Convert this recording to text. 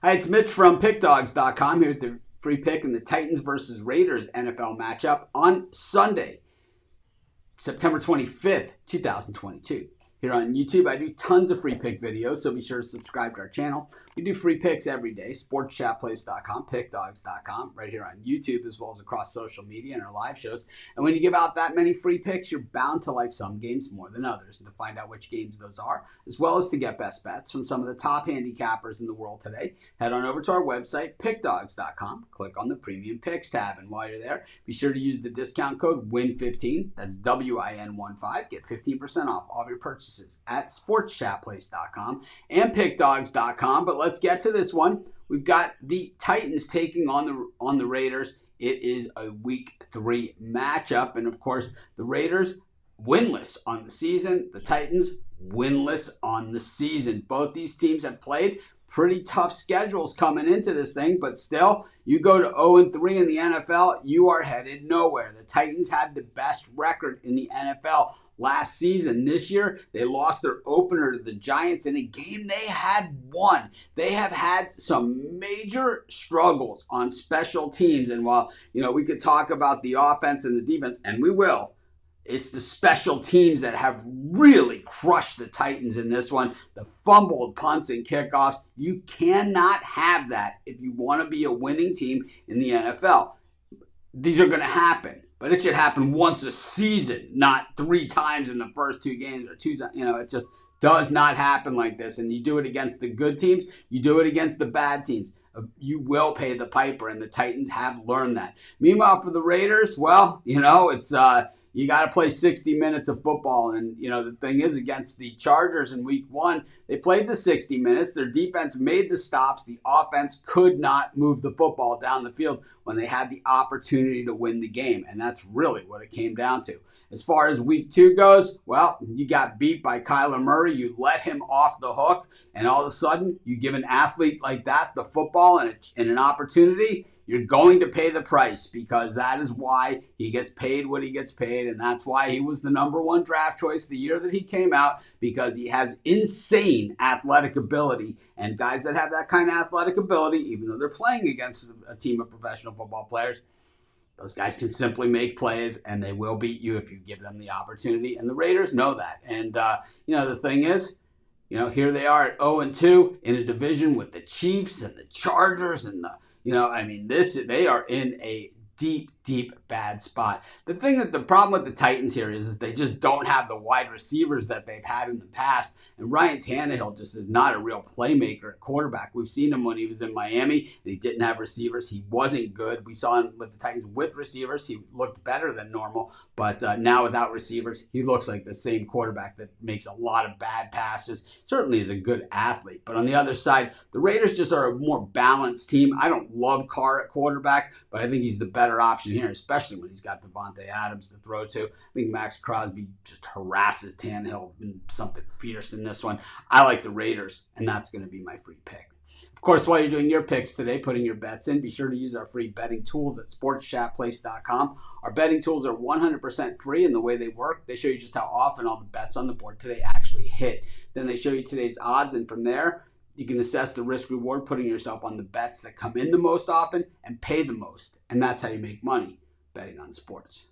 Hi, it's Mitch from Pickdawgz.com here with the free pick in the Titans versus Raiders NFL matchup on Sunday, September 25th, 2022. Here on YouTube, I do tons of free pick videos, so be sure to subscribe to our channel. We do free picks every day, sportschatplace.com, pickdawgz.com, right here on YouTube, as well as across social media and our live shows. And when you give out that many free picks, you're bound to like some games more than others. And to find out which games those are, as well as to get best bets from some of the top handicappers in the world today, head on over to our website, pickdawgz.com, click on the Premium Picks tab. And while you're there, be sure to use the discount code WIN15, that's WIN15, get 15% off all of your purchases at sportschatplace.com and pickdawgz.com. But let's get to this one. We've got the Titans taking on the Raiders. It is a week 3 matchup, and of course the Raiders winless on the season, the Titans winless on the season. Both these teams have played pretty tough schedules coming into this thing, but still, you go to 0-3 in the NFL, you are headed nowhere. The Titans had the best record in the NFL last season. This year, they lost their opener to the Giants in a game they had won. They have had some major struggles on special teams, and while we could talk about the offense and the defense, and we will, it's the special teams that have really crushed the Titans in this one. The fumbled punts and kickoffs. You cannot have that if you want to be a winning team in the NFL. These are going to happen, but it should happen once a season, not 3 times in the first 2 games or 2 times. It just does not happen like this. And you do it against the good teams. You do it against the bad teams. You will pay the piper, and the Titans have learned that. Meanwhile, for the Raiders, well, it's you got to play 60 minutes of football. And, the thing is, against the Chargers in week 1, they played the 60 minutes. Their defense made the stops. The offense could not move the football down the field when they had the opportunity to win the game. And that's really what it came down to. As far as week 2 goes, well, you got beat by Kyler Murray. You let him off the hook. And all of a sudden, you give an athlete like that the football and an opportunity, you're going to pay the price, because that is why he gets paid what he gets paid, and that's why he was the #1 draft choice the year that he came out, because he has insane athletic ability. And guys that have that kind of athletic ability, even though they're playing against a team of professional football players, those guys can simply make plays, and they will beat you if you give them the opportunity. And the Raiders know that. And, the thing is, here they are at 0-2 in a division with the Chiefs and the Chargers and they are in a deep bad spot. The problem with the Titans here is they just don't have the wide receivers that they've had in the past. And Ryan Tannehill just is not a real playmaker at quarterback. We've seen him when he was in Miami, and he didn't have receivers. He wasn't good. We saw him with the Titans with receivers. He looked better than normal. But now without receivers, he looks like the same quarterback that makes a lot of bad passes. Certainly is a good athlete. But on the other side, the Raiders just are a more balanced team. I don't love Carr at quarterback, but I think he's the better option here, especially when he's got Devontae Adams to throw to. I think Max Crosby just harasses Tannehill in something fierce in this one. I like the Raiders, and that's going to be my free pick. Of course, while you're doing your picks today, putting your bets in, be sure to use our free betting tools at sportschatplace.com. Our betting tools are 100% free, and the way they work, they show you just how often all the bets on the board today actually hit. Then they show you today's odds, and from there, you can assess the risk reward, putting yourself on the bets that come in the most often and pay the most. And that's how you make money betting on sports.